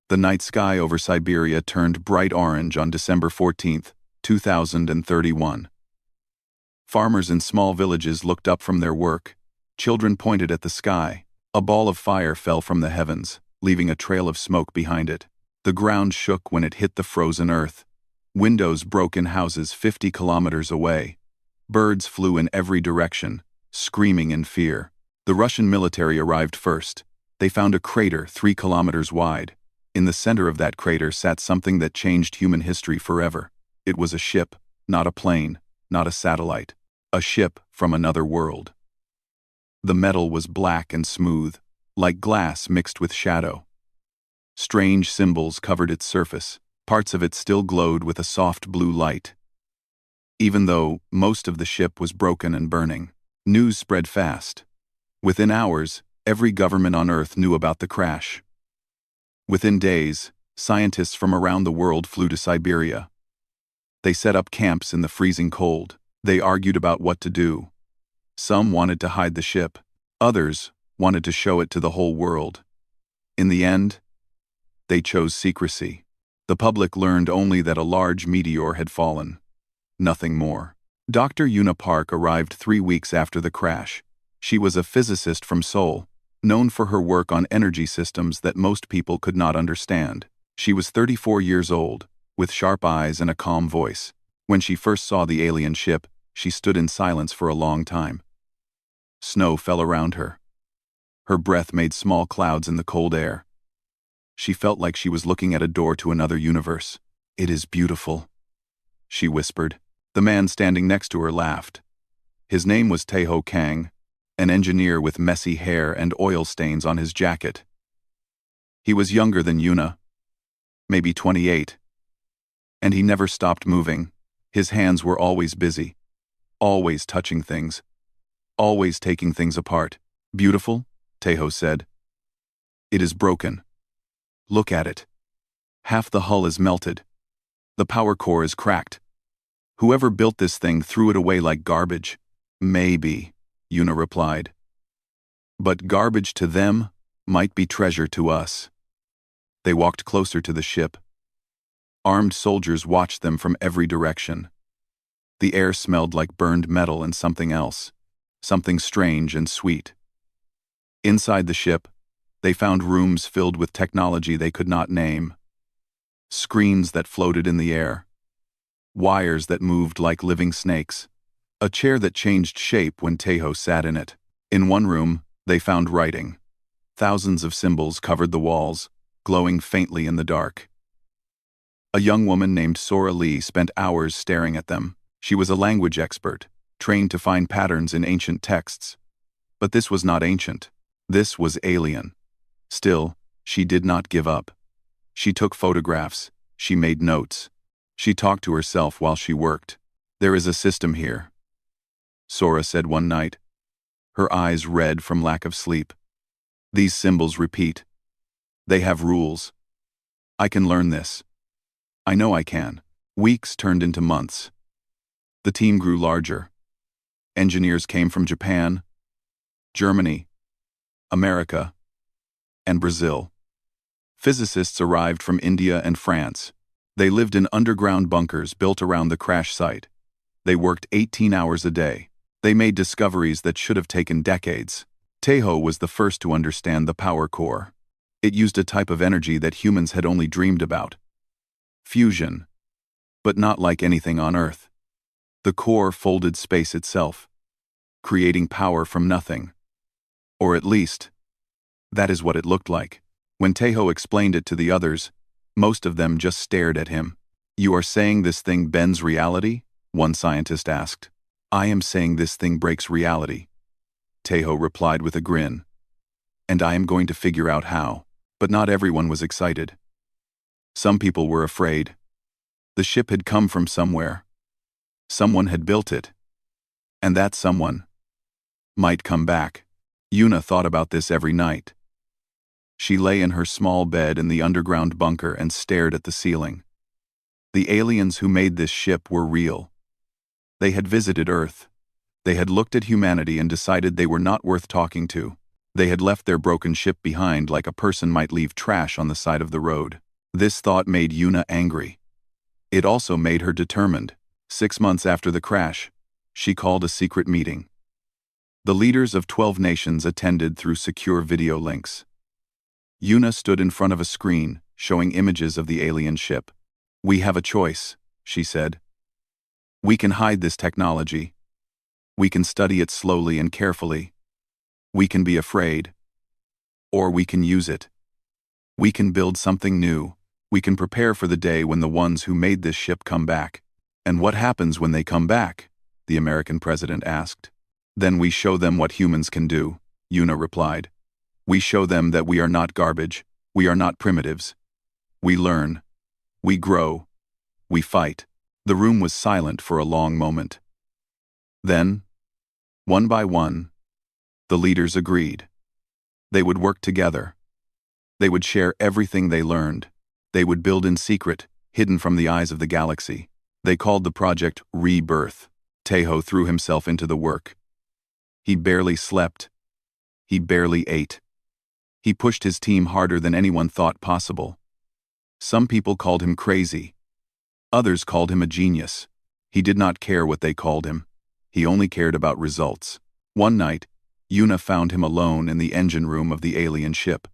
The night sky over Siberia turned bright orange on December 14, 2031. Farmers in small villages looked up from their work. Children pointed at the sky. A ball of fire fell from the heavens, leaving a trail of smoke behind it. The ground shook when it hit the frozen earth. Windows broke in houses 50 kilometers away. Birds flew in every direction, screaming in fear. The Russian military arrived first. They found a crater 3 kilometers wide. In the center of that crater sat something that changed human history forever. It was a ship, not a plane, not a satellite. A ship from another world. The metal was black and smooth, like glass mixed with shadow. Strange symbols covered its surface. Parts of it still glowed with a soft blue light. Even though most of the ship was broken and burning, news spread fast. Within hours, every government on Earth knew about the crash. Within days, scientists from around the world flew to Siberia. They set up camps in the freezing cold. They argued about what to do. Some wanted to hide the ship. Others wanted to show it to the whole world. In the end, they chose secrecy. The public learned only that a large meteor had fallen. Nothing more. Dr. Una Park arrived 3 weeks after the crash. She was a physicist from Seoul, known for her work on energy systems that most people could not understand. She was 34 years old, with sharp eyes and a calm voice. When she first saw the alien ship, she stood in silence for a long time. Snow fell around her. Her breath made small clouds in the cold air. She felt like she was looking at a door to another universe. "It is beautiful," she whispered. The man standing next to her laughed. His name was Taeho Kang, an engineer with messy hair and oil stains on his jacket. He was younger than Yuna, maybe 28. And he never stopped moving. His hands were always busy, always touching things, always taking things apart. "Beautiful?" Taeho said. "It is broken. Look at it. Half the hull is melted. The power core is cracked. Whoever built this thing threw it away like garbage." "Maybe," Yuna replied. "But garbage to them might be treasure to us." They walked closer to the ship. Armed soldiers watched them from every direction. The air smelled like burned metal and something else, something strange and sweet. Inside the ship, they found rooms filled with technology they could not name. Screens that floated in the air. Wires that moved like living snakes. A chair that changed shape when Taeho sat in it. In one room, they found writing. Thousands of symbols covered the walls, glowing faintly in the dark. A young woman named Sora Lee spent hours staring at them. She was a language expert, trained to find patterns in ancient texts. But this was not ancient. This was alien. Still, she did not give up. She took photographs. She made notes. She talked to herself while she worked. "There is a system here," Sora said one night, her eyes red from lack of sleep. "These symbols repeat. They have rules. I can learn this. I know I can." Weeks turned into months. The team grew larger. Engineers came from Japan, Germany, America, and Brazil. Physicists arrived from India and France. They lived in underground bunkers built around the crash site. They worked 18 hours a day. They made discoveries that should have taken decades. Taeho was the first to understand the power core. It used a type of energy that humans had only dreamed about. Fusion. But not like anything on Earth. The core folded space itself, creating power from nothing. Or at least, that is what it looked like. When Taeho explained it to the others, most of them just stared at him. "You are saying this thing bends reality?" one scientist asked. "I am saying this thing breaks reality," Taeho replied with a grin. "And I am going to figure out how." But not everyone was excited. Some people were afraid. The ship had come from somewhere. Someone had built it. And that someone might come back. Yuna thought about this every night. She lay in her small bed in the underground bunker and stared at the ceiling. The aliens who made this ship were real. They had visited Earth. They had looked at humanity and decided they were not worth talking to. They had left their broken ship behind like a person might leave trash on the side of the road. This thought made Yuna angry. It also made her determined. 6 months after the crash, she called a secret meeting. The leaders of 12 nations attended through secure video links. Yuna stood in front of a screen, showing images of the alien ship. "We have a choice," she said. "We can hide this technology. We can study it slowly and carefully. We can be afraid. Or we can use it. We can build something new. We can prepare for the day when the ones who made this ship come back." "And what happens when they come back?" the American president asked. "Then we show them what humans can do," Yuna replied. "We show them that we are not garbage. We are not primitives. We learn. We grow. We fight." The room was silent for a long moment. Then, one by one, the leaders agreed. They would work together. They would share everything they learned. They would build in secret, hidden from the eyes of the galaxy. They called the project Rebirth. Tejo threw himself into the work. He barely slept. He barely ate. He pushed his team harder than anyone thought possible. Some people called him crazy. Others called him a genius. He did not care what they called him. He only cared about results. One night, Yuna found him alone in the engine room of the alien ship.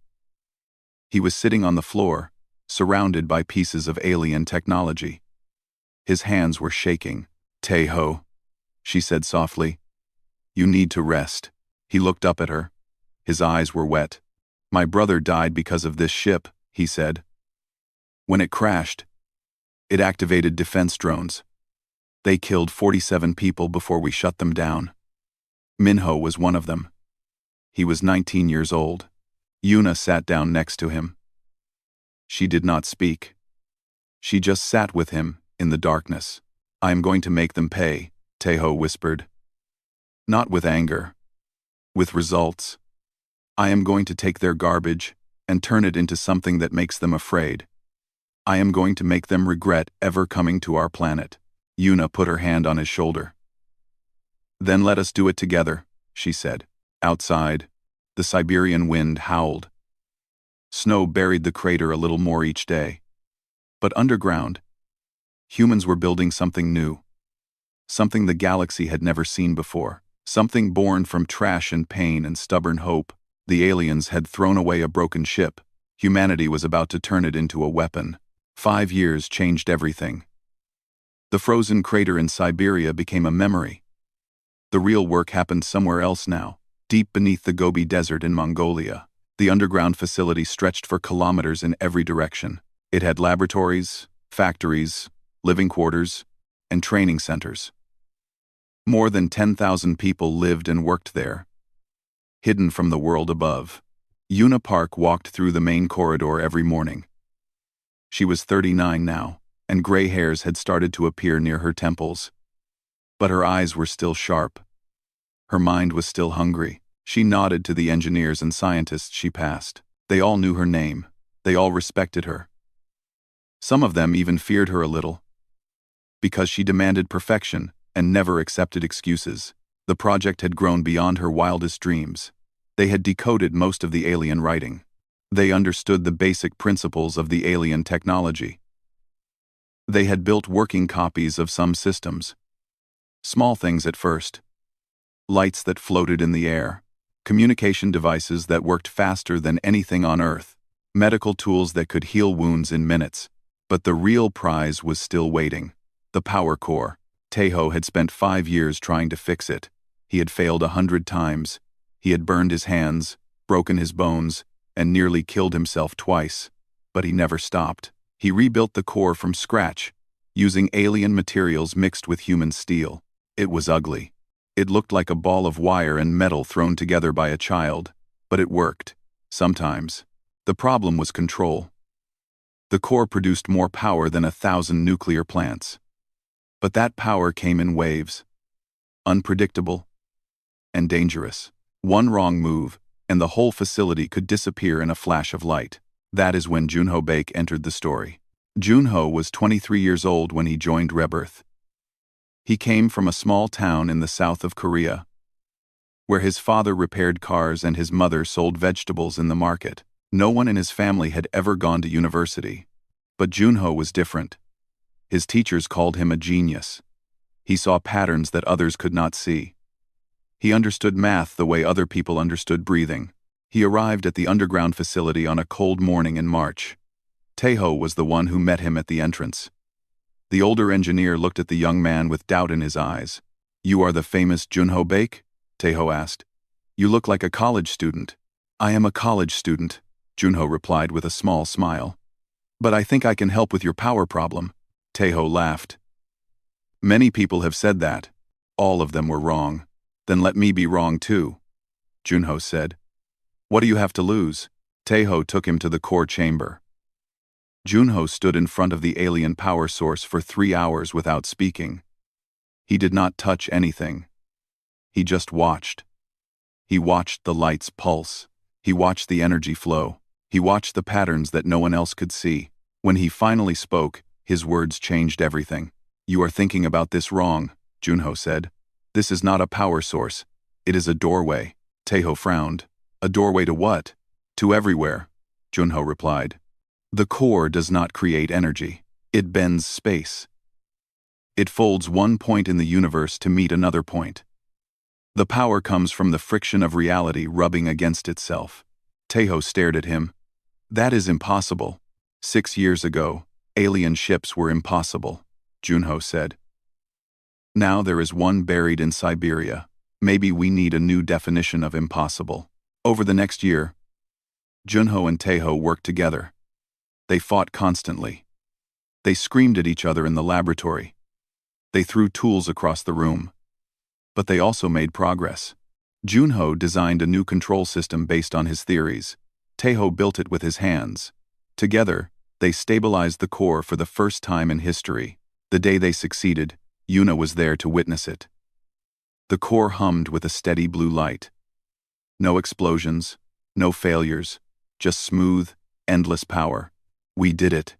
He was sitting on the floor, surrounded by pieces of alien technology. His hands were shaking. "Tejo," she said softly, "you need to rest." He looked up at her. His eyes were wet. "My brother died because of this ship," he said. "When it crashed, it activated defense drones. They killed 47 people before we shut them down. Minho was one of them. He was 19 years old. Yuna sat down next to him. She did not speak. She just sat with him in the darkness. "I am going to make them pay," Tejo whispered. "Not with anger. With results. I am going to take their garbage and turn it into something that makes them afraid. I am going to make them regret ever coming to our planet." Yuna put her hand on his shoulder. "Then let us do it together," she said. Outside, the Siberian wind howled. Snow buried the crater a little more each day. But underground, humans were building something new. Something the galaxy had never seen before. Something born from trash and pain and stubborn hope. The aliens had thrown away a broken ship. Humanity was about to turn it into a weapon. 5 years changed everything. The frozen crater in Siberia became a memory. The real work happened somewhere else now, deep beneath the Gobi Desert in Mongolia. The underground facility stretched for kilometers in every direction. It had laboratories, factories, living quarters, and training centers. More than 10,000 people lived and worked there, hidden from the world above. Yuna Park walked through the main corridor every morning. She was 39 now, and gray hairs had started to appear near her temples. But her eyes were still sharp. Her mind was still hungry. She nodded to the engineers and scientists she passed. They all knew her name. They all respected her. Some of them even feared her a little, because she demanded perfection and never accepted excuses. The project had grown beyond her wildest dreams. They had decoded most of the alien writing. They understood the basic principles of the alien technology. They had built working copies of some systems. Small things at first. Lights that floated in the air. Communication devices that worked faster than anything on Earth. Medical tools that could heal wounds in minutes. But the real prize was still waiting. The power core. Tejo had spent 5 years trying to fix it. He had failed 100 times. He had burned his hands, broken his bones, and nearly killed himself twice. But he never stopped. He rebuilt the core from scratch, using alien materials mixed with human steel. It was ugly. It looked like a ball of wire and metal thrown together by a child, but it worked. Sometimes. The problem was control. The core produced more power than 1,000 nuclear plants. But that power came in waves. Unpredictable and dangerous. One wrong move, and the whole facility could disappear in a flash of light. That is when Junho Baek entered the story. Junho was 23 years old when he joined Rebirth. He came from a small town in the south of Korea. where his father repaired cars and his mother sold vegetables in the market. No one in his family had ever gone to university. But Junho was different. His teachers called him a genius. He saw patterns that others could not see. He understood math the way other people understood breathing. He arrived at the underground facility on a cold morning in March. Taeho was the one who met him at the entrance. The older engineer looked at the young man with doubt in his eyes. "You are the famous Junho Bake?" Taeho asked. "You look like a college student." "I am a college student," Junho replied with a small smile. "But I think I can help with your power problem." Taeho laughed. "Many people have said that. All of them were wrong. Then let me be wrong too," Junho said. "What do you have to lose?" Taeho took him to the core chamber. Junho stood in front of the alien power source for 3 hours without speaking. He did not touch anything. He just watched. He watched the lights pulse. He watched the energy flow. He watched the patterns that no one else could see. When he finally spoke, his words changed everything. "You are thinking about this wrong," Junho said. "This is not a power source. It is a doorway." Taeho frowned. "A doorway to what?" "To everywhere," Junho replied. "The core does not create energy. It bends space. It folds one point in the universe to meet another point. The power comes from the friction of reality rubbing against itself." Taeho stared at him. "That is impossible. 6 years ago, alien ships were impossible," Junho said. "Now there is one buried in Siberia. Maybe we need a new definition of impossible." Over the next year, Junho and Taeho worked together. They fought constantly. They screamed at each other in the laboratory. They threw tools across the room. But they also made progress. Junho designed a new control system based on his theories. Taeho built it with his hands. Together, they stabilized the core for the first time in history. The day they succeeded, Yuna was there to witness it. The core hummed with a steady blue light. No explosions, no failures, just smooth, endless power. "We did it,"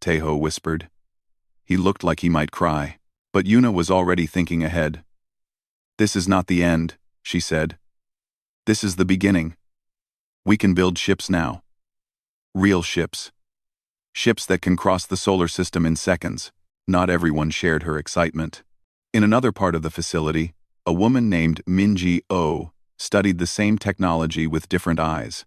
Taeho whispered. He looked like he might cry, but Yuna was already thinking ahead. "This is not the end," she said. "This is the beginning. We can build ships now. Real ships. Ships that can cross the solar system in seconds." Not everyone shared her excitement. In another part of the facility, a woman named Minji Oh studied the same technology with different eyes.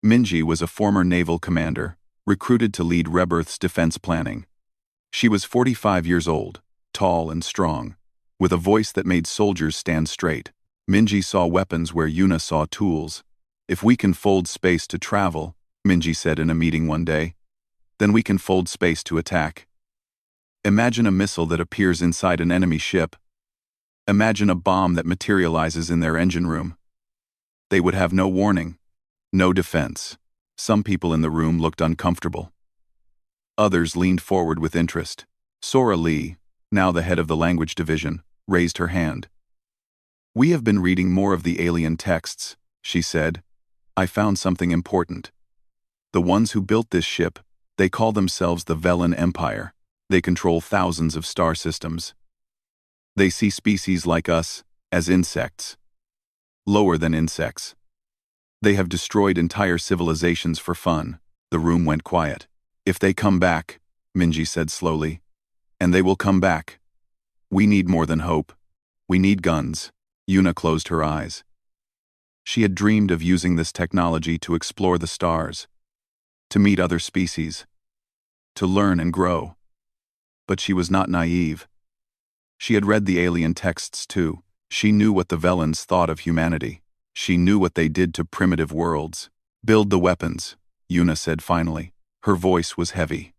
Minji was a former naval commander, recruited to lead Rebirth's defense planning. She was 45 years old, tall and strong, with a voice that made soldiers stand straight. Minji saw weapons where Yuna saw tools. "If we can fold space to travel," Minji said in a meeting one day, "then we can fold space to attack. Imagine a missile that appears inside an enemy ship. Imagine a bomb that materializes in their engine room. They would have no warning. No defense." Some people in the room looked uncomfortable. Others leaned forward with interest. Sora Lee, now the head of the language division, raised her hand. "We have been reading more of the alien texts," she said. "I found something important. The ones who built this ship, they call themselves the Velen Empire. They control thousands of star systems. They see species like us as insects. Lower than insects. They have destroyed entire civilizations for fun." The room went quiet. "If they come back," Minji said slowly, "and they will come back. We need more than hope. We need guns." Yuna closed her eyes. She had dreamed of using this technology to explore the stars, to meet other species, to learn and grow. But she was not naive. She had read the alien texts too. She knew what the Velens thought of humanity. She knew what they did to primitive worlds. "Build the weapons," Yuna said finally. Her voice was heavy.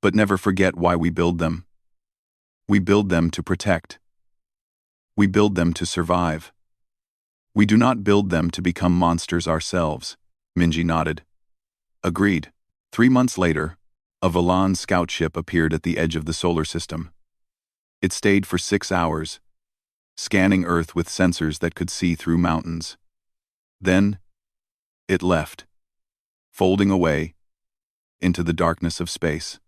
"But never forget why we build them. We build them to protect. We build them to survive. We do not build them to become monsters ourselves." Minji nodded. "Agreed." 3 months later, a Velan scout ship appeared at the edge of the solar system. It stayed for 6 hours, scanning Earth with sensors that could see through mountains. Then, it left, folding away into the darkness of space.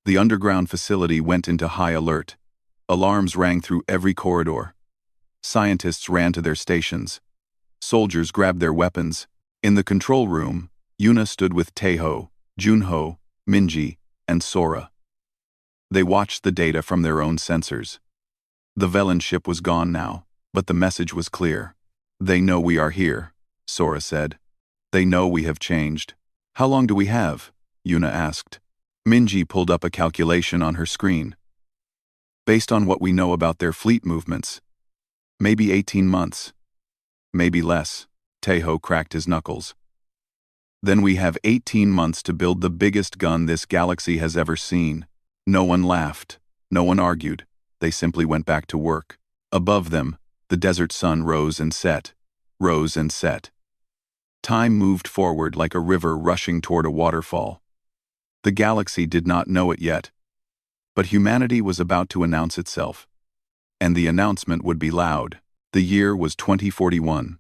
The underground facility went into high alert. Alarms rang through every corridor. Scientists ran to their stations. Soldiers grabbed their weapons. In the control room, Yuna stood with Taeho, Junho, Minji, and Sora. They watched the data from their own sensors. The Velen ship was gone now, but the message was clear. They know we are here, Sora said. They know we have changed. How long do we have? Yuna asked. Minji pulled up a calculation on her screen. Based on what we know about their fleet movements, maybe 18 months. Maybe less. Taeho cracked his knuckles. Then we have 18 months to build the biggest gun this galaxy has ever seen. No one laughed. No one argued. They simply went back to work. Above them, the desert sun rose and set. Rose and set. Time moved forward like a river rushing toward a waterfall. The galaxy did not know it yet, but humanity was about to announce itself. And the announcement would be loud. The year was 2041.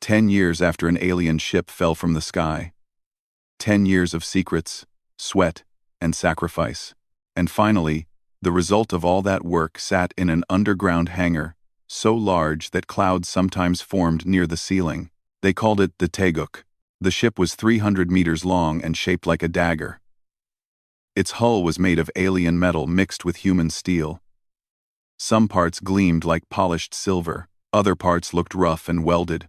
10 years after an alien ship fell from the sky. 10 years of secrets, sweat, and sacrifice. And finally, the result of all that work sat in an underground hangar, so large that clouds sometimes formed near the ceiling. They called it the Taeguk. The ship was 300 meters long and shaped like a dagger. Its hull was made of alien metal mixed with human steel. Some parts gleamed like polished silver, other parts looked rough and welded,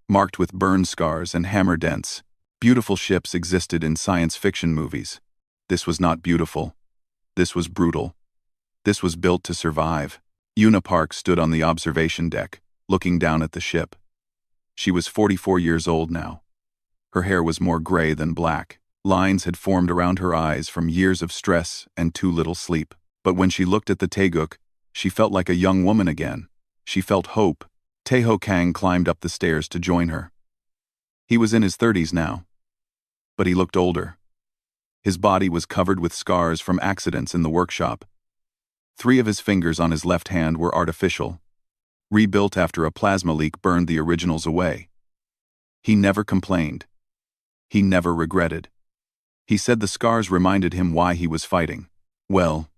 marked with burn scars and hammer dents. Beautiful ships existed in science fiction movies. This was not beautiful. This was brutal. This was built to survive. Yuna Park stood on the observation deck, looking down at the ship. She was 44 years old now. Her hair was more gray than black. Lines had formed around her eyes from years of stress and too little sleep. But when she looked at the Taeguk, she felt like a young woman again. She felt hope. Taeho Kang climbed up the stairs to join her. He was in his 30s now, but he looked older. His body was covered with scars from accidents in the workshop. 3 of his fingers on his left hand were artificial, rebuilt after a plasma leak burned the originals away. He never complained. He never regretted. He said the scars reminded him why he was fighting. Well,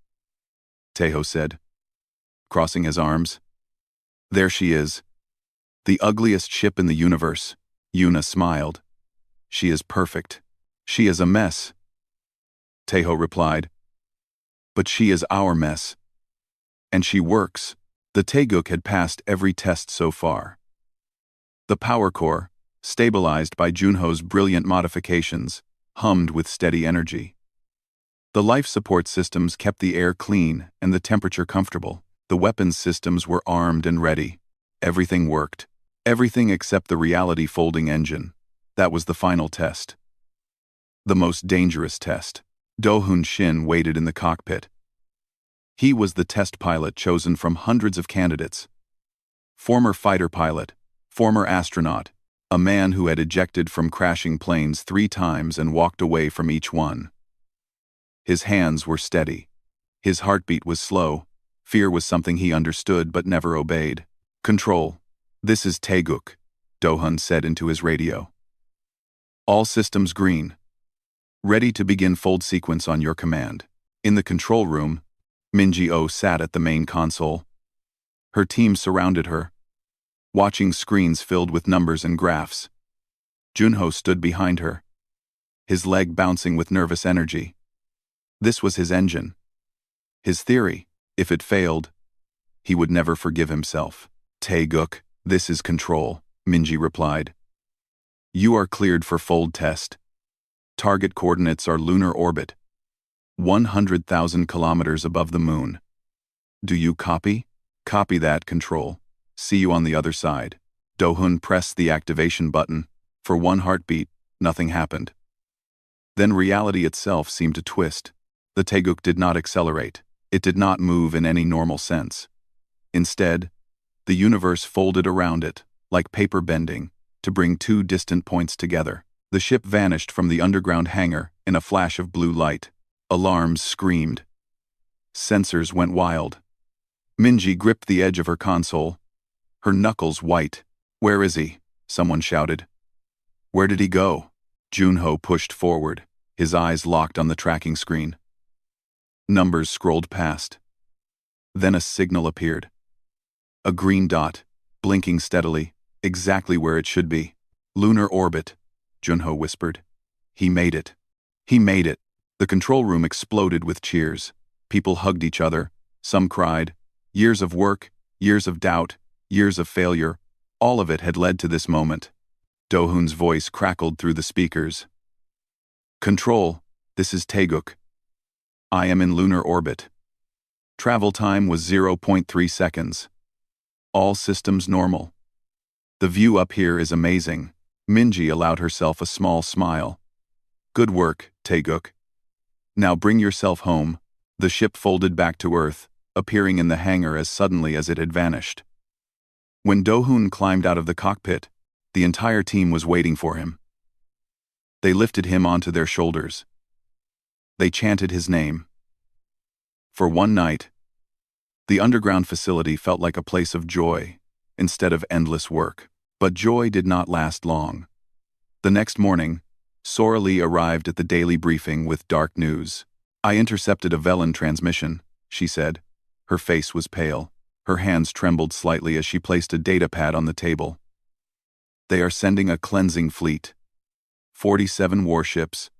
Taeho said, crossing his arms. There she is. The ugliest ship in the universe. Yuna smiled. She is perfect. She is a mess. Taeho replied. But she is our mess. And she works. The Taeguk had passed every test so far. The power core, stabilized by Junho's brilliant modifications, hummed with steady energy. The life support systems kept the air clean and the temperature comfortable. The weapons systems were armed and ready. Everything worked. Everything except the reality folding engine. That was the final test. The most dangerous test. Do-Hun Shin waited in the cockpit. He was the test pilot chosen from hundreds of candidates. Former fighter pilot, former astronaut, a man who had ejected from crashing planes 3 times and walked away from each one. His hands were steady. His heartbeat was slow. Fear was something he understood but never obeyed. Control. This is Taeguk, Do-Hun said into his radio. All systems green. Ready to begin fold sequence on your command. In the control room, Minji-Oh sat at the main console. Her team surrounded her, watching screens filled with numbers and graphs. Junho stood behind her, his leg bouncing with nervous energy. This was his engine. His theory. If it failed, he would never forgive himself. Taeguk, this is control, Minji replied. You are cleared for fold test. Target coordinates are lunar orbit, 100,000 kilometers above the moon. Do you copy? Copy that, control. See you on the other side. Do-Hun pressed the activation button. For 1 heartbeat, nothing happened. Then reality itself seemed to twist. The Taeguk did not accelerate. It did not move in any normal sense. Instead, the universe folded around it, like paper bending, to bring 2 distant points together. The ship vanished from the underground hangar in a flash of blue light. Alarms screamed. Sensors went wild. Minji gripped the edge of her console, her knuckles white. Where is he? Someone shouted. Where did he go? Junho pushed forward, his eyes locked on the tracking screen. Numbers scrolled past. Then a signal appeared. A green dot, blinking steadily, exactly where it should be. Lunar orbit, Junho whispered. He made it. He made it. The control room exploded with cheers. People hugged each other. Some cried. Years of work, years of doubt, years of failure, all of it had led to this moment. Do-hoon's voice crackled through the speakers. Control, this is Taeguk. I am in lunar orbit. Travel time was 0.3 seconds. All systems normal. The view up here is amazing. Minji allowed herself a small smile. Good work, Taeguk. Now bring yourself home. The ship folded back to Earth, appearing in the hangar as suddenly as it had vanished. When Do-hoon climbed out of the cockpit, the entire team was waiting for him. They lifted him onto their shoulders. They chanted his name. For one night, the underground facility felt like a place of joy instead of endless work. But joy did not last long. The next morning, Sora Lee arrived at the daily briefing with dark news. I intercepted a Velen transmission, she said. Her face was pale. Her hands trembled slightly as she placed a datapad on the table. They are sending a cleansing fleet. 47 warships.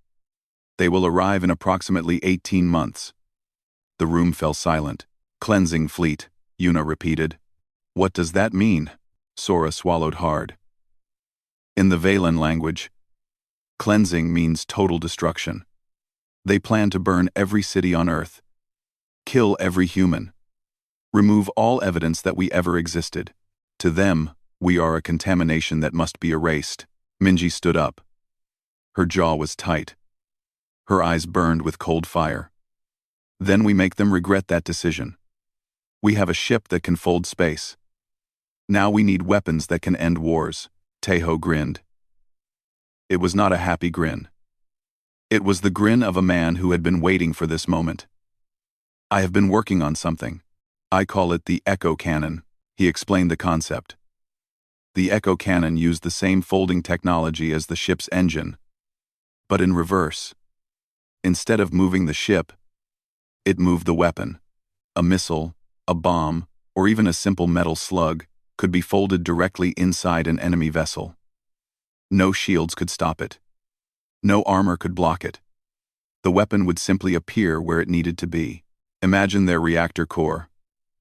They will arrive in approximately 18 months. The room fell silent. Cleansing fleet, Yuna repeated. What does that mean? Sora swallowed hard. In the Velen language, cleansing means total destruction. They plan to burn every city on Earth, kill every human, remove all evidence that we ever existed. To them, we are a contamination that must be erased. Minji stood up. Her jaw was tight. Her eyes burned with cold fire. Then we make them regret that decision. We have a ship that can fold space. Now we need weapons that can end wars. Taeho grinned. It was not a happy grin. It was the grin of a man who had been waiting for this moment. I have been working on something. I call it the Echo Cannon. He explained the concept. The Echo Cannon used the same folding technology as the ship's engine, but in reverse. Instead of moving the ship, it moved the weapon. A missile, a bomb, or even a simple metal slug could be folded directly inside an enemy vessel. No shields could stop it. No armor could block it. The weapon would simply appear where it needed to be. Imagine their reactor core,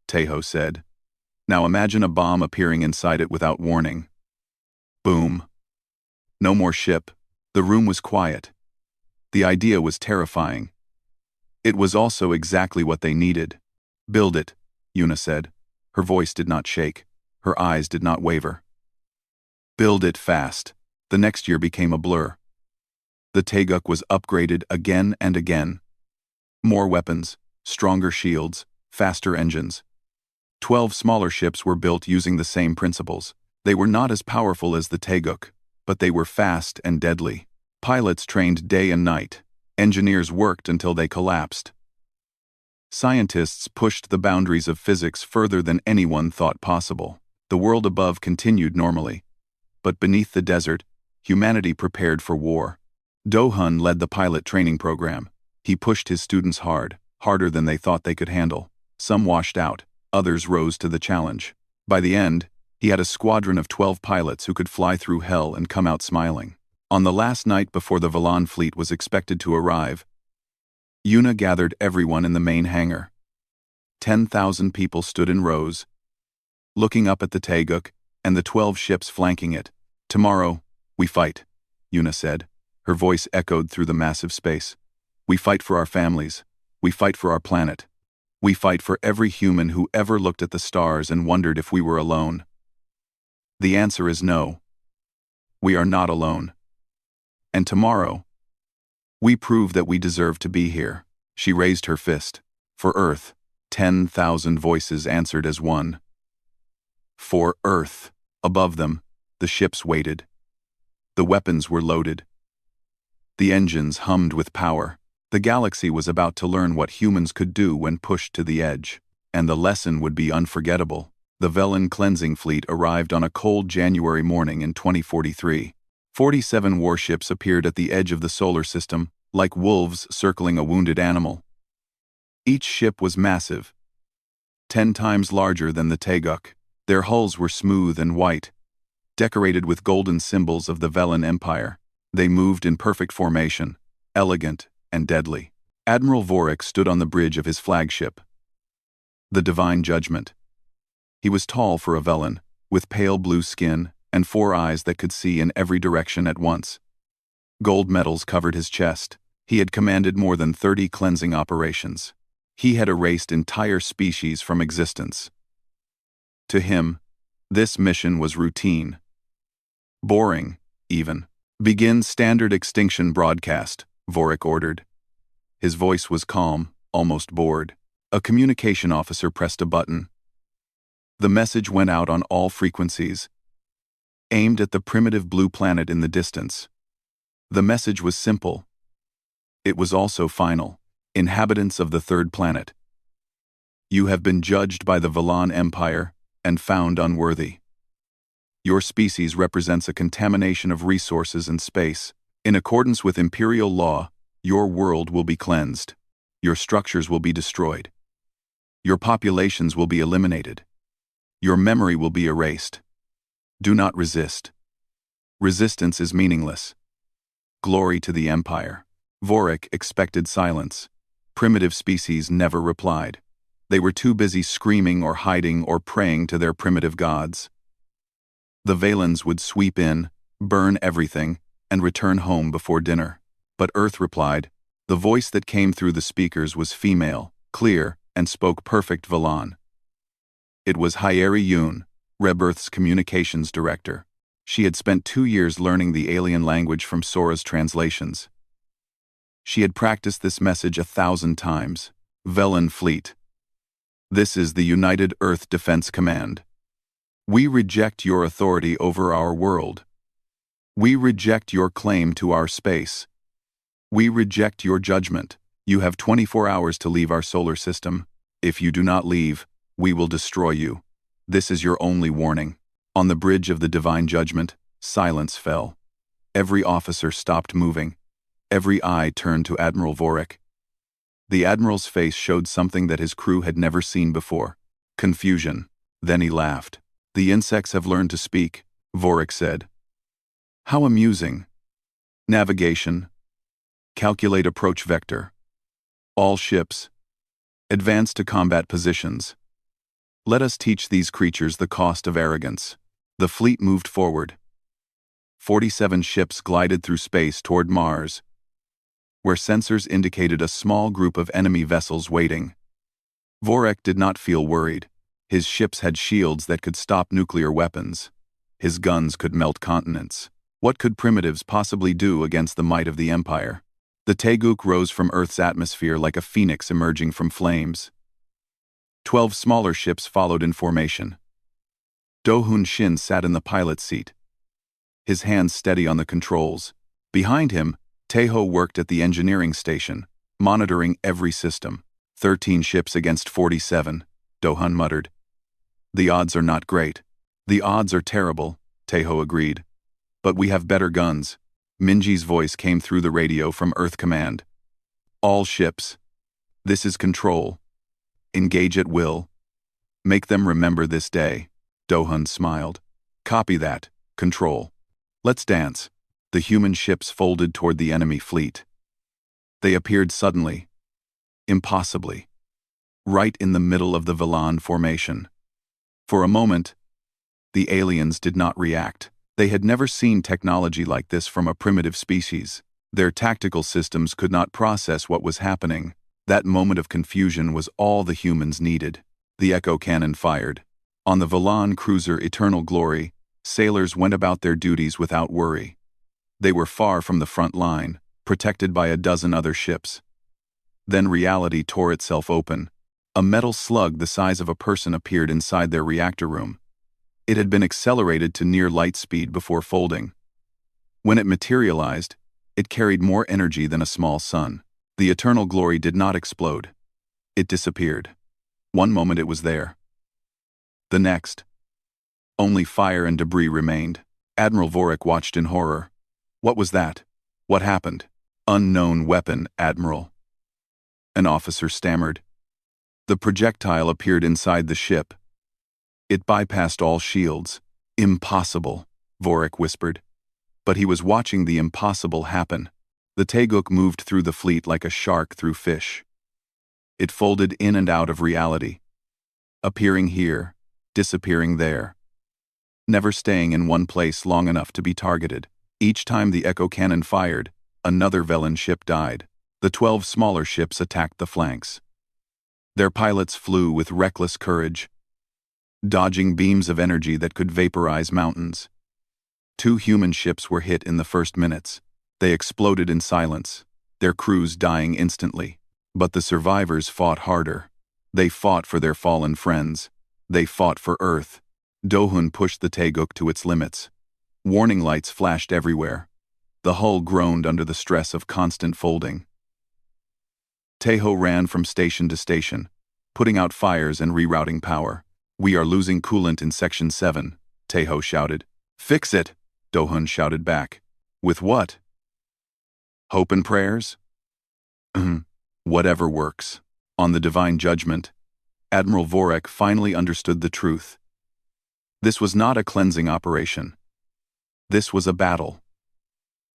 Taeho said. Now imagine a bomb appearing inside it without warning. Boom. No more ship. The room was quiet. The idea was terrifying. It was also exactly what they needed. Build it, Yuna said. Her voice did not shake. Her eyes did not waver. Build it fast. The next year became a blur. The Taeguk was upgraded again and again. More weapons, stronger shields, faster engines. 12 smaller ships were built using the same principles. They were not as powerful as the Taeguk, but they were fast and deadly. Pilots trained day and night. Engineers worked until they collapsed. Scientists pushed the boundaries of physics further than anyone thought possible. The world above continued normally. But beneath the desert, humanity prepared for war. Do-hoon led the pilot training program. He pushed his students hard, harder than they thought they could handle. Some washed out, others rose to the challenge. By the end, he had a squadron of 12 pilots who could fly through hell and come out smiling. On the last night before the Velan fleet was expected to arrive, Yuna gathered everyone in the main hangar. 10,000 people stood in rows, looking up at the Taeguk and the 12 ships flanking it. Tomorrow, we fight, Yuna said. Her voice echoed through the massive space. We fight for our families. We fight for our planet. We fight for every human who ever looked at the stars and wondered if we were alone. The answer is no. We are not alone. And tomorrow, we prove that we deserve to be here. She raised her fist. For Earth, 10,000 voices answered as one. For Earth. Above them, the ships waited. The weapons were loaded. The engines hummed with power. The galaxy was about to learn what humans could do when pushed to the edge. And the lesson would be unforgettable. The Velen cleansing fleet arrived on a cold January morning in 2043. 47 warships appeared at the edge of the solar system, like wolves circling a wounded animal. Each ship was massive, 10 times larger than the Taeguk. Their hulls were smooth and white, decorated with golden symbols of the Velen Empire. They moved in perfect formation, elegant and deadly. Admiral Vorik stood on the bridge of his flagship, the Divine Judgment. He was tall for a Velen, with pale blue skin and 4 eyes that could see in every direction at once. Gold medals covered his chest. He had commanded more than 30 cleansing operations. He had erased entire species from existence. To him, this mission was routine. Boring, even. "Begin standard extinction broadcast," Vorik ordered. His voice was calm, almost bored. A communication officer pressed a button. The message went out on all frequencies, aimed at the primitive blue planet in the distance. The message was simple. It was also final. Inhabitants of the third planet, you have been judged by the Velen Empire and found unworthy. Your species represents a contamination of resources and space. In accordance with imperial law, your world will be cleansed. Your structures will be destroyed. Your populations will be eliminated. Your memory will be erased. Do not resist. Resistance is meaningless. Glory to the Empire. Vorik expected silence. Primitive species never replied. They were too busy screaming or hiding or praying to their primitive gods. The Valens would sweep in, burn everything, and return home before dinner. But Earth replied. The voice that came through the speakers was female, clear, and spoke perfect Velen. It was Hyeri Yoon, Rebirth's communications director. She had spent 2 years learning the alien language from Sora's translations. She had practiced this message 1,000 times. Velen Fleet. This is the United Earth Defense Command. We reject your authority over our world. We reject your claim to our space. We reject your judgment. You have 24 hours to leave our solar system. If you do not leave, we will destroy you. This is your only warning. On the bridge of the Divine Judgment, silence fell. Every officer stopped moving. Every eye turned to Admiral Vorik. The Admiral's face showed something that his crew had never seen before. Confusion. Then he laughed. The insects have learned to speak, Vorik said. How amusing. Navigation. Calculate approach vector. All ships. Advance to combat positions. Let us teach these creatures the cost of arrogance. The fleet moved forward. 47 ships glided through space toward Mars, where sensors indicated a small group of enemy vessels waiting. Vorik did not feel worried. His ships had shields that could stop nuclear weapons. His guns could melt continents. What could primitives possibly do against the might of the Empire? The Taeguk rose from Earth's atmosphere like a phoenix emerging from flames. 12 smaller ships followed in formation. Do-Hun Shin sat in the pilot's seat, his hands steady on the controls. Behind him, Taeho worked at the engineering station, monitoring every system. 13 ships against 47, Do-Hun muttered. The odds are not great. The odds are terrible, Taeho agreed. But we have better guns. Minji's voice came through the radio from Earth Command. All ships. This is control. Engage at will. Make them remember this day. Do-Hun smiled. Copy that, control. Let's dance. The human ships folded toward the enemy fleet. They appeared suddenly, impossibly, right in the middle of the Velen formation. For a moment, the aliens did not react. They had never seen technology like this from a primitive species. Their tactical systems could not process what was happening. That moment of confusion was all the humans needed. The echo cannon fired. On the Velen cruiser Eternal Glory, sailors went about their duties without worry. They were far from the front line, protected by a dozen other ships. Then reality tore itself open. A metal slug the size of a person appeared inside their reactor room. It had been accelerated to near light speed before folding. When it materialized, it carried more energy than a small sun. The Eternal Glory did not explode. It disappeared. One moment it was there. The next, only fire and debris remained. Admiral Vorik watched in horror. What was that? What happened? Unknown weapon, Admiral. An officer stammered. The projectile appeared inside the ship. It bypassed all shields. Impossible, Vorik whispered. But he was watching the impossible happen. The Taeguk moved through the fleet like a shark through fish. It folded in and out of reality, appearing here, disappearing there, never staying in one place long enough to be targeted. Each time the echo cannon fired, another Velen ship died. The 12 smaller ships attacked the flanks. Their pilots flew with reckless courage, dodging beams of energy that could vaporize mountains. 2 human ships were hit in the first minutes. They exploded in silence, their crews dying instantly. But the survivors fought harder. They fought for their fallen friends. They fought for Earth. Dohun pushed the Taeguk to its limits. Warning lights flashed everywhere. The hull groaned under the stress of constant folding. Taeho ran from station to station, putting out fires and rerouting power. "We are losing coolant in Section 7, Taeho shouted. "Fix it," Dohun shouted back. "With what? Hope and prayers?" "Whatever works." On the Divine Judgment, Admiral Vorik finally understood the truth. This was not a cleansing operation. This was a battle.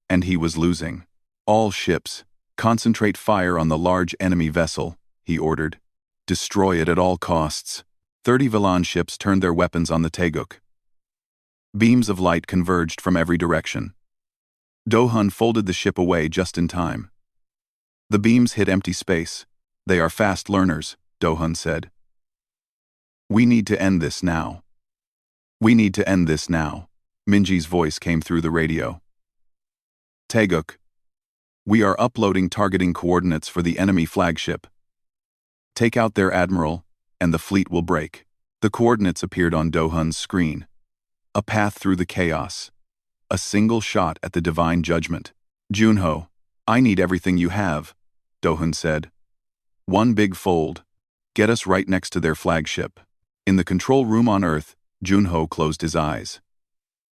And he was losing. "All ships, concentrate fire on the large enemy vessel," he ordered. "Destroy it at all costs." 30 Velan ships turned their weapons on the Taeguk. Beams of light converged from every direction. Dohun folded the ship away just in time. The beams hit empty space. "They are fast learners," Dohun said. "We need to end this now. We need to end this now." Minji's voice came through the radio. "Taeguk, we are uploading targeting coordinates for the enemy flagship. Take out their admiral, and the fleet will break." The coordinates appeared on Dohun's screen. A path through the chaos. A single shot at the Divine Judgment. "Junho, I need everything you have," Dohun said. "One big fold. Get us right next to their flagship." In the control room on Earth, Junho closed his eyes.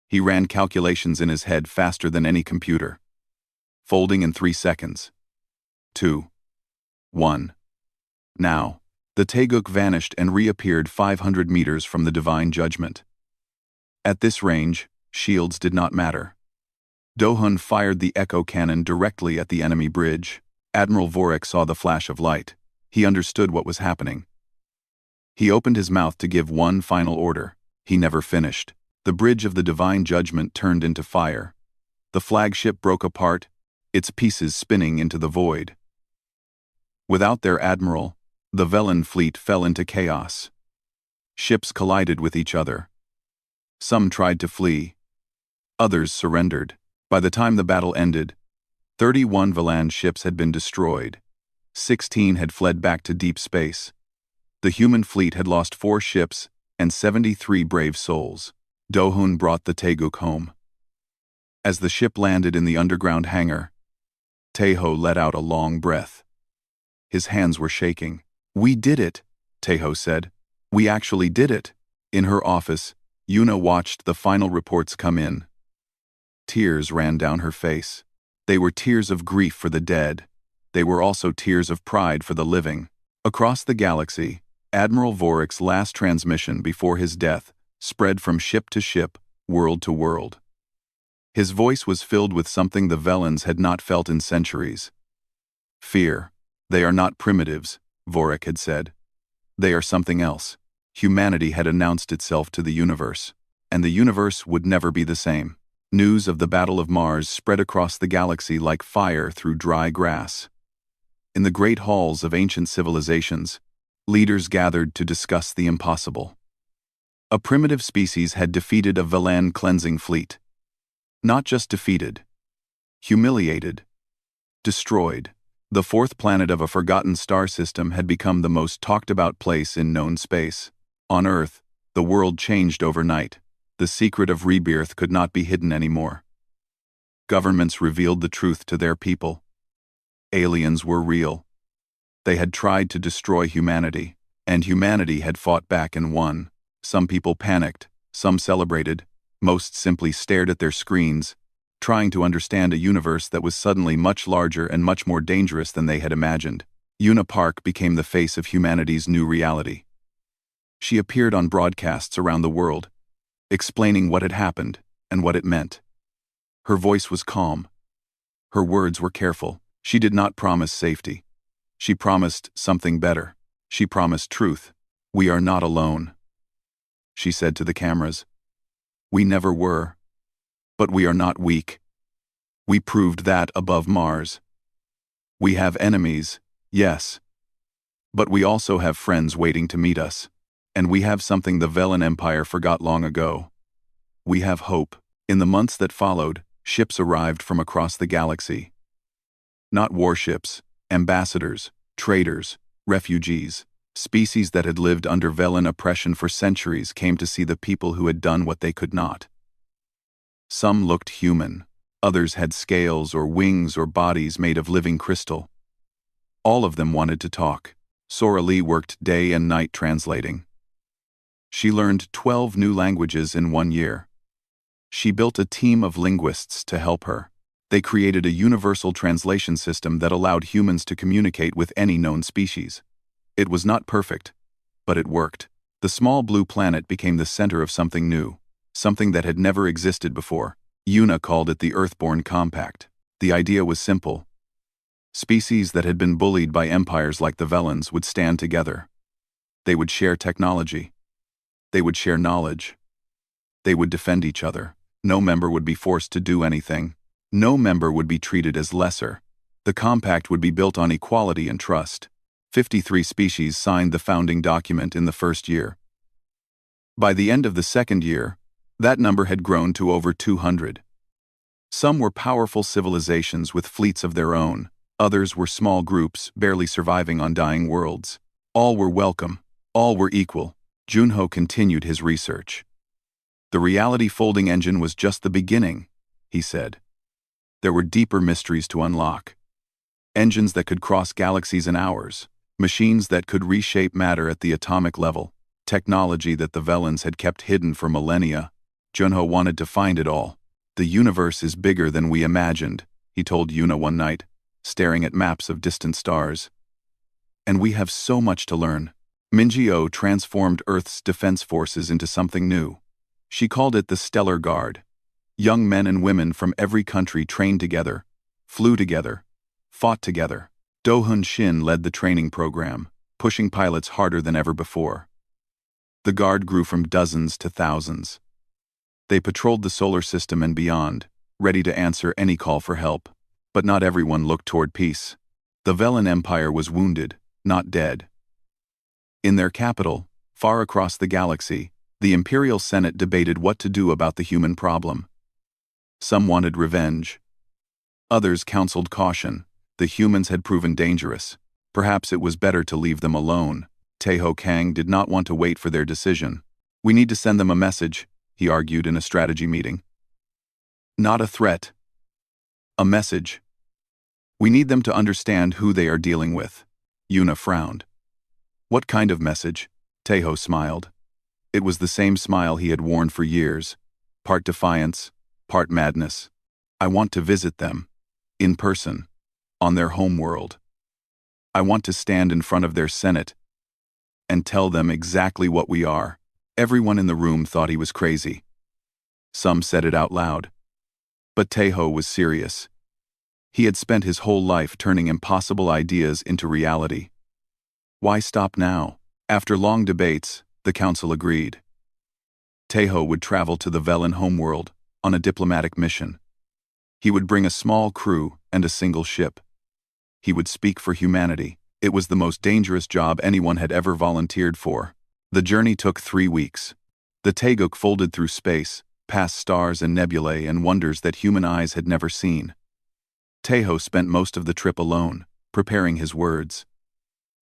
He ran calculations in his head faster than any computer. Folding in 3 seconds. 2. 1. Now, the Taeguk vanished and reappeared 500 meters from the Divine Judgment. At this range, shields did not matter. Dohun fired the echo cannon directly at the enemy bridge. Admiral Vorik saw the flash of light. He understood what was happening. He opened his mouth to give one final order. He never finished. The bridge of the Divine Judgment turned into fire. The flagship broke apart, its pieces spinning into the void. Without their admiral, the Velen fleet fell into chaos. Ships collided with each other. Some tried to flee. Others surrendered. By the time the battle ended, 31 Velan ships had been destroyed. 16 had fled back to deep space. The human fleet had lost 4 ships and 73 brave souls. Dohun brought the Taeguk home. As the ship landed in the underground hangar, Taeho let out a long breath. His hands were shaking. "We did it," Taeho said. "We actually did it." In her office, Yuna watched the final reports come in. Tears ran down her face. They were tears of grief for the dead. They were also tears of pride for the living. Across the galaxy, Admiral Vorik's last transmission before his death spread from ship to ship, world to world. His voice was filled with something the Velens had not felt in centuries. "Fear. They are not primitives," Vorik had said. "They are something else." Humanity had announced itself to the universe, and the universe would never be the same. News of the Battle of Mars spread across the galaxy like fire through dry grass. In the great halls of ancient civilizations, leaders gathered to discuss the impossible. A primitive species had defeated a Velan cleansing fleet. Not just defeated, humiliated, destroyed. The 4th planet of a forgotten star system had become the most talked-about place in known space. On Earth, the world changed overnight. The secret of rebirth could not be hidden anymore. Governments revealed the truth to their people. Aliens were real. They had tried to destroy humanity, and humanity had fought back and won. Some people panicked, some celebrated, most simply stared at their screens, trying to understand a universe that was suddenly much larger and much more dangerous than they had imagined. Yuna Park became the face of humanity's new reality. She appeared on broadcasts around the world, explaining what had happened and what it meant. Her voice was calm. Her words were careful. She did not promise safety. She promised something better. She promised truth. "We are not alone," she said to the cameras. "We never were. But we are not weak. We proved that above Mars. We have enemies, yes. But we also have friends waiting to meet us. And we have something the Velen Empire forgot long ago. We have hope." In the months that followed, ships arrived from across the galaxy. Not warships, ambassadors, traders, refugees. Species that had lived under Velen oppression for centuries came to see the people who had done what they could not. Some looked human. Others had scales or wings or bodies made of living crystal. All of them wanted to talk. Sora Lee worked day and night translating. She learned 12 new languages in 1 year. She built a team of linguists to help her. They created a universal translation system that allowed humans to communicate with any known species. It was not perfect, but it worked. The small blue planet became the center of something new, something that had never existed before. Yuna called it the Earthborn Compact. The idea was simple. Species that had been bullied by empires like the Velens would stand together. They would share technology. They would share knowledge. They would defend each other. No member would be forced to do anything. No member would be treated as lesser. The compact would be built on equality and trust. 53 species signed the founding document in the first year. By the end of the second year, that number had grown to over 200. Some were powerful civilizations with fleets of their own. Others were small groups, barely surviving on dying worlds. All were welcome. All were equal. Junho continued his research. "The reality folding engine was just the beginning," he said. "There were deeper mysteries to unlock. Engines that could cross galaxies in hours. Machines that could reshape matter at the atomic level. Technology that the Velens had kept hidden for millennia. Junho wanted to find it all. "The universe is bigger than we imagined," he told Yuna one night, staring at maps of distant stars. "And we have so much to learn." Minji-Oh transformed Earth's defense forces into something new. She called it the Stellar Guard. Young men and women from every country trained together, flew together, fought together. Do-Hun Shin led the training program, pushing pilots harder than ever before. The Guard grew from dozens to thousands. They patrolled the solar system and beyond, ready to answer any call for help. But not everyone looked toward peace. The Velen Empire was wounded, not dead. In their capital, far across the galaxy, the Imperial Senate debated what to do about the human problem. Some wanted revenge. Others counseled caution. The humans had proven dangerous. Perhaps it was better to leave them alone. Taeho Kang did not want to wait for their decision. "We need to send them a message," he argued in a strategy meeting. "Not a threat. A message. We need them to understand who they are dealing with." Yuna frowned. "What kind of message?" Taeho smiled. It was the same smile he had worn for years, part defiance, part madness. "I want to visit them. In person. On their homeworld. I want to stand in front of their Senate and tell them exactly what we are." Everyone in the room thought he was crazy. Some said it out loud. But Taeho was serious. He had spent his whole life turning impossible ideas into reality. Why stop now? After long debates, the council agreed. Taeho would travel to the Velen homeworld on a diplomatic mission. He would bring a small crew and a single ship. He would speak for humanity. It was the most dangerous job anyone had ever volunteered for. The journey took 3 weeks. The Taeguk folded through space, past stars and nebulae and wonders that human eyes had never seen. Taeho spent most of the trip alone, preparing his words.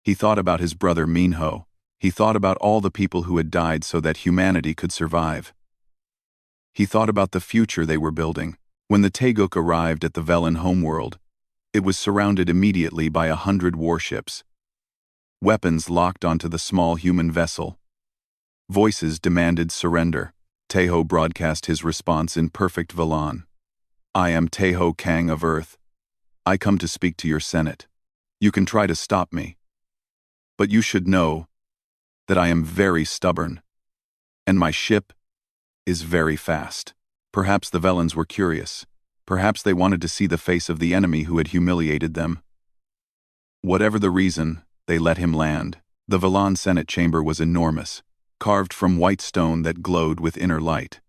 He thought about his brother Minho. He thought about all the people who had died so that humanity could survive. He thought about the future they were building. When the Taeguk arrived at the Velen homeworld, it was surrounded immediately by 100 warships. Weapons locked onto the small human vessel. Voices demanded surrender. Taeho broadcast his response in perfect Velan. "I am Taeho Kang of Earth. I come to speak to your Senate. You can try to stop me. But you should know that I am very stubborn, and my ship is very fast. Perhaps the Velans were curious. Perhaps they wanted to see the face of the enemy who had humiliated them. Whatever the reason, they let him land. The Velan Senate chamber was enormous, carved from white stone that glowed with inner light.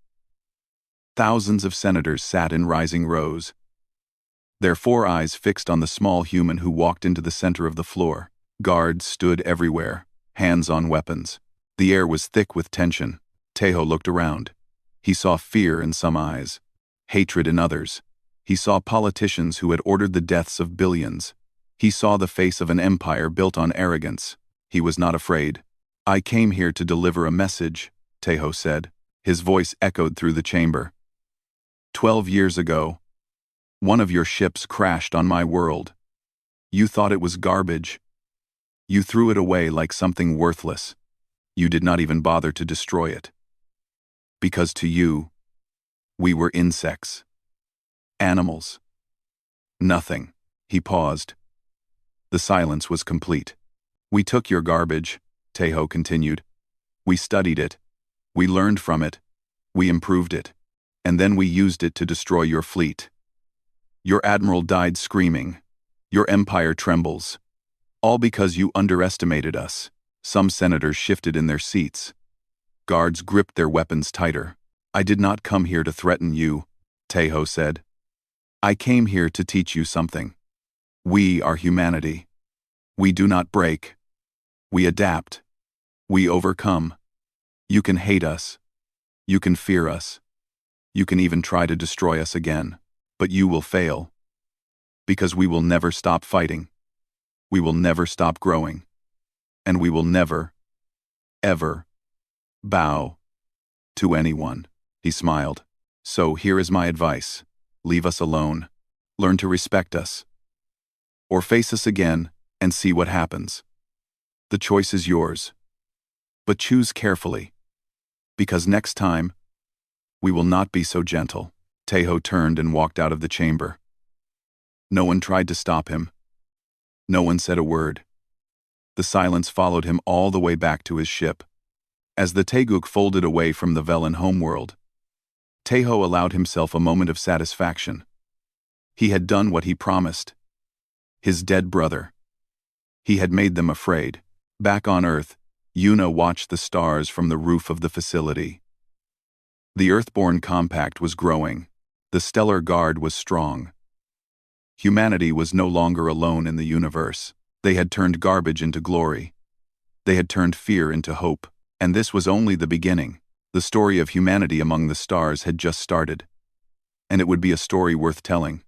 Thousands of senators sat in rising rows, their 4 eyes fixed on the small human who walked into the center of the floor. Guards stood everywhere, hands on weapons. The air was thick with tension. Tejo looked around. He saw fear in some eyes, hatred in others. He saw politicians who had ordered the deaths of billions. He saw the face of an empire built on arrogance. He was not afraid. "I came here to deliver a message," Tejo said. His voice echoed through the chamber. 12 years ago, one of your ships crashed on my world. You thought it was garbage. You threw it away like something worthless. You did not even bother to destroy it. Because to you, we were insects. Animals. Nothing." He paused. The silence was complete. "We took your garbage," Tejo continued. "We studied it. We learned from it. We improved it. And then we used it to destroy your fleet. Your admiral died screaming. Your empire trembles. All because you underestimated us." Some senators shifted in their seats. Guards gripped their weapons tighter. "I did not come here to threaten you," Tejo said. "I came here to teach you something. We are humanity. We do not break. We adapt. We overcome. You can hate us. You can fear us. You can even try to destroy us again. But you will fail. Because we will never stop fighting. We will never stop growing. And we will never, ever, bow to anyone." He smiled. "So here is my advice. Leave us alone. Learn to respect us. Or face us again and see what happens. The choice is yours. But choose carefully. Because next time, we will not be so gentle." Tejo turned and walked out of the chamber. No one tried to stop him. No one said a word. The silence followed him all the way back to his ship. As the Teguk folded away from the Velan homeworld, Tejo allowed himself a moment of satisfaction. He had done what he promised. His dead brother. He had made them afraid. Back on Earth, Yuna watched the stars from the roof of the facility. The Earthborn Compact was growing. The Stellar Guard was strong. Humanity was no longer alone in the universe. They had turned garbage into glory. They had turned fear into hope. And this was only the beginning. The story of humanity among the stars had just started. And it would be a story worth telling.